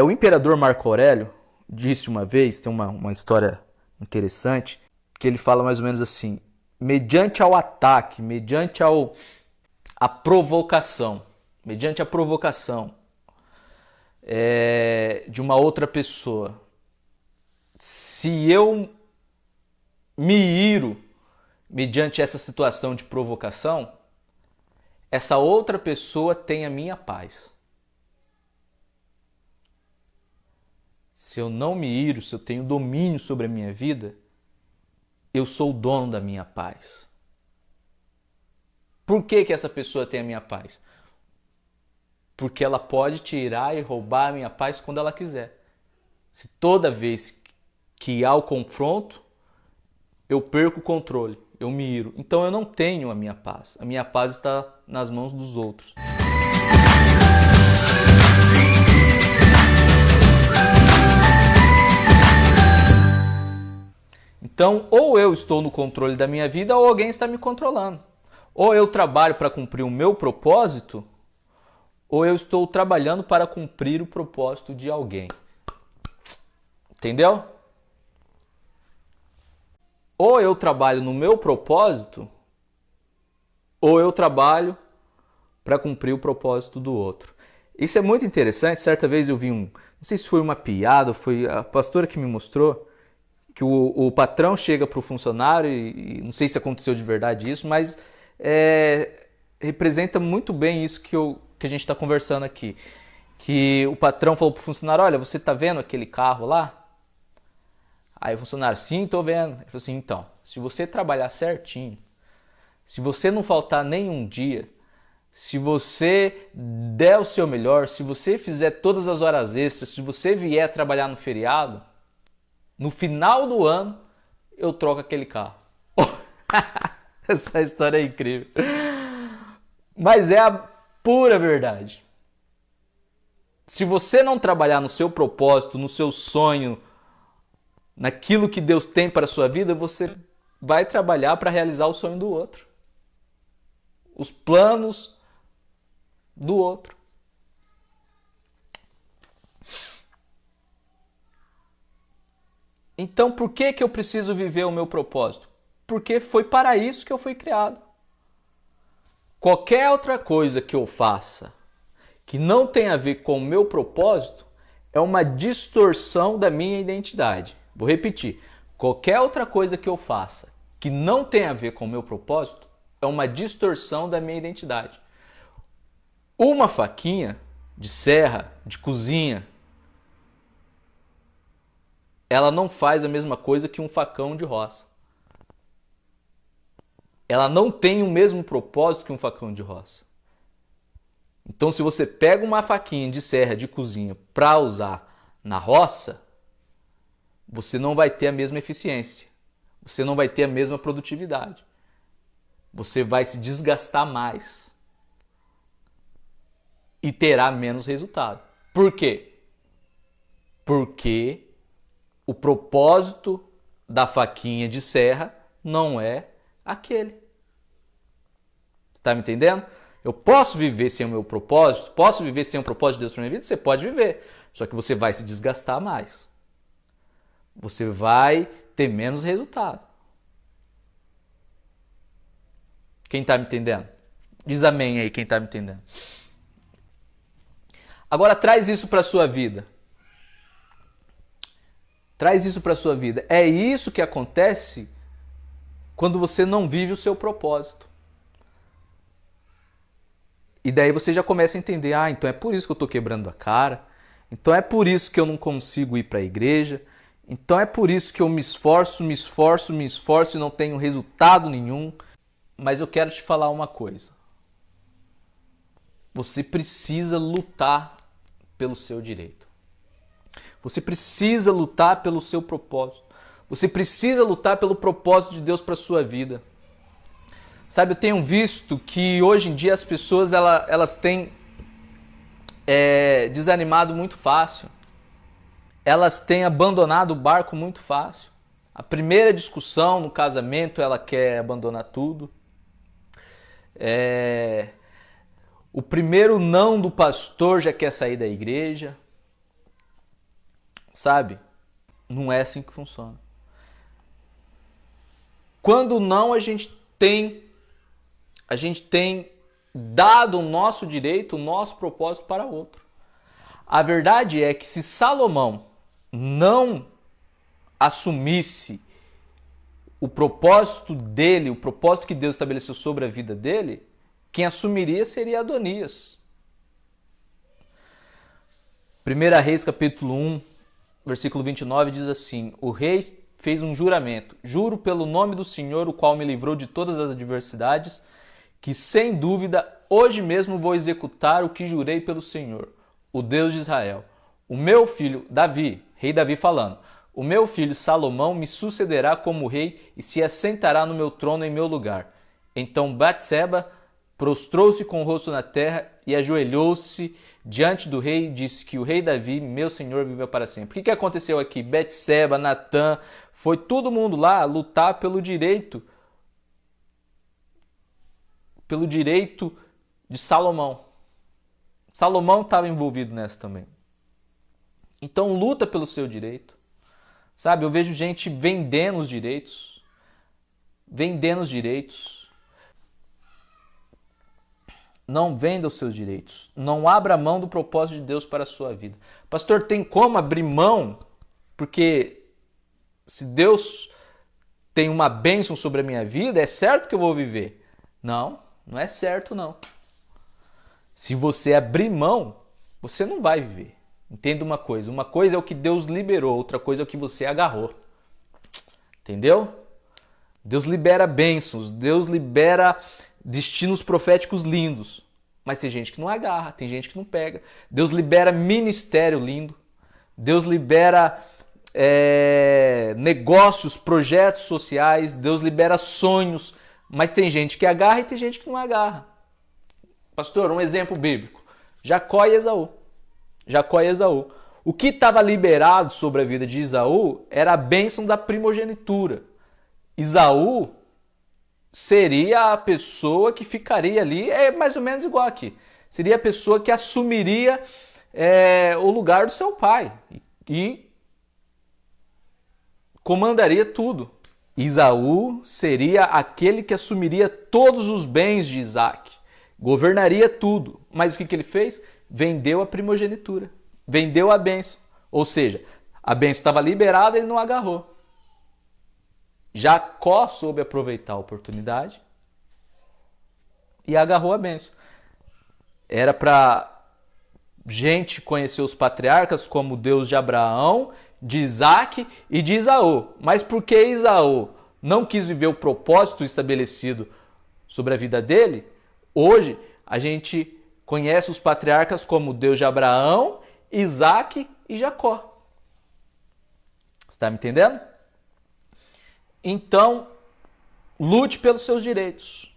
O imperador Marco Aurélio disse uma vez, tem uma história interessante, que ele fala mais ou menos assim: mediante ao ataque, a provocação, mediante a provocação de uma outra pessoa, se eu me iro mediante essa situação de provocação, essa outra pessoa tem a minha paz. Se eu não me iro, se eu tenho domínio sobre a minha vida, eu sou o dono da minha paz. Por que essa pessoa tem a minha paz? Porque ela pode tirar e roubar a minha paz quando ela quiser. Se toda vez que há o confronto, eu perco o controle, eu me iro. Então eu não tenho a minha paz. A minha paz está nas mãos dos outros. Então, ou eu estou no controle da minha vida, ou alguém está me controlando. Ou eu trabalho para cumprir o meu propósito, ou eu estou trabalhando para cumprir o propósito de alguém. Entendeu? Ou eu trabalho no meu propósito, ou eu trabalho para cumprir o propósito do outro. Isso é muito interessante. Certa vez eu vi não sei se foi uma piada, foi a pastora que me mostrou, que o patrão chega para o funcionário, e não sei se aconteceu de verdade isso, mas representa muito bem isso que a gente está conversando aqui. Que o patrão falou para o funcionário: olha, você está vendo aquele carro lá? Aí o funcionário: sim, estou vendo. Ele falou assim: então, se você trabalhar certinho, se você não faltar nenhum dia, se você der o seu melhor, se você fizer todas as horas extras, se você vier trabalhar no feriado, no final do ano, eu troco aquele carro. Essa história é incrível. Mas é a pura verdade. Se você não trabalhar no seu propósito, no seu sonho, naquilo que Deus tem para a sua vida, você vai trabalhar para realizar o sonho do outro. Os planos do outro. Então, por que eu preciso viver o meu propósito? Porque foi para isso que eu fui criado. Qualquer outra coisa que eu faça que não tem a ver com o meu propósito é uma distorção da minha identidade. Vou repetir. Qualquer outra coisa que eu faça que não tem a ver com o meu propósito é uma distorção da minha identidade. Uma faquinha de serra, de cozinha, ela não faz a mesma coisa que um facão de roça. Ela não tem o mesmo propósito que um facão de roça. Então, se você pega uma faquinha de serra de cozinha para usar na roça, você não vai ter a mesma eficiência. Você não vai ter a mesma produtividade. Você vai se desgastar mais e terá menos resultado. Por quê? Porque o propósito da faquinha de serra não é aquele. Está me entendendo? Eu posso viver sem o meu propósito? Posso viver sem o propósito de Deus para minha vida? Você pode viver. Só que você vai se desgastar mais. Você vai ter menos resultado. Quem está me entendendo? Diz amém aí, quem está me entendendo. Agora traz isso para a sua vida. Traz isso para a sua vida. É isso que acontece quando você não vive o seu propósito. E daí você já começa a entender: então é por isso que eu estou quebrando a cara. Então é por isso que eu não consigo ir para a igreja. Então é por isso que eu me esforço e não tenho resultado nenhum. Mas eu quero te falar uma coisa. Você precisa lutar pelo seu direito. Você precisa lutar pelo seu propósito. Você precisa lutar pelo propósito de Deus para a sua vida. Sabe, eu tenho visto que hoje em dia as pessoas elas têm desanimado muito fácil. Elas têm abandonado o barco muito fácil. A primeira discussão no casamento, ela quer abandonar tudo. O primeiro não do pastor já quer sair da igreja. Sabe? Não é assim que funciona. Quando não, a gente tem dado o nosso direito, o nosso propósito para outro. A verdade é que se Salomão não assumisse o propósito dele, o propósito que Deus estabeleceu sobre a vida dele, quem assumiria seria Adonias. 1 Reis capítulo 1, versículo 29 diz assim: o rei fez um juramento: juro pelo nome do Senhor, o qual me livrou de todas as adversidades, que sem dúvida hoje mesmo vou executar o que jurei pelo Senhor, o Deus de Israel. O meu filho Davi, rei Davi falando, o meu filho Salomão me sucederá como rei e se assentará no meu trono em meu lugar. Então Batseba prostrou-se com o rosto na terra e ajoelhou-se diante do rei e disse que o rei Davi, meu senhor, viva para sempre. O que aconteceu aqui? Batseba, Natã, foi todo mundo lá lutar pelo direito de Salomão. Salomão estava envolvido nessa também. Então luta pelo seu direito. Sabe, eu vejo gente vendendo os direitos. Não venda os seus direitos. Não abra mão do propósito de Deus para a sua vida. Pastor, tem como abrir mão? Porque se Deus tem uma bênção sobre a minha vida, é certo que eu vou viver. Não é certo não. Se você abrir mão, você não vai viver. Entenda uma coisa é o que Deus liberou, outra coisa é o que você agarrou. Entendeu? Deus libera bênçãos, Deus libera destinos proféticos lindos. Mas tem gente que não agarra, tem gente que não pega. Deus libera ministério lindo. Deus libera negócios, projetos sociais. Deus libera sonhos. Mas tem gente que agarra e tem gente que não agarra. Pastor, um exemplo bíblico. Jacó e Esaú. O que estava liberado sobre a vida de Esaú era a bênção da primogenitura. Esaú seria a pessoa que ficaria ali, é mais ou menos igual aqui. Seria a pessoa que assumiria o lugar do seu pai e comandaria tudo. Esaú seria aquele que assumiria todos os bens de Isaac, governaria tudo. Mas o que ele fez? Vendeu a primogenitura, vendeu a bênção. Ou seja, a bênção estava liberada, ele não agarrou. Jacó soube aproveitar a oportunidade e agarrou a bênção. Era para gente conhecer os patriarcas como o Deus de Abraão, de Isaac e de Esaú. Mas por que Esaú não quis viver o propósito estabelecido sobre a vida dele? Hoje a gente conhece os patriarcas como o Deus de Abraão, Isaac e Jacó. Você está me entendendo? Então, lute pelos seus direitos.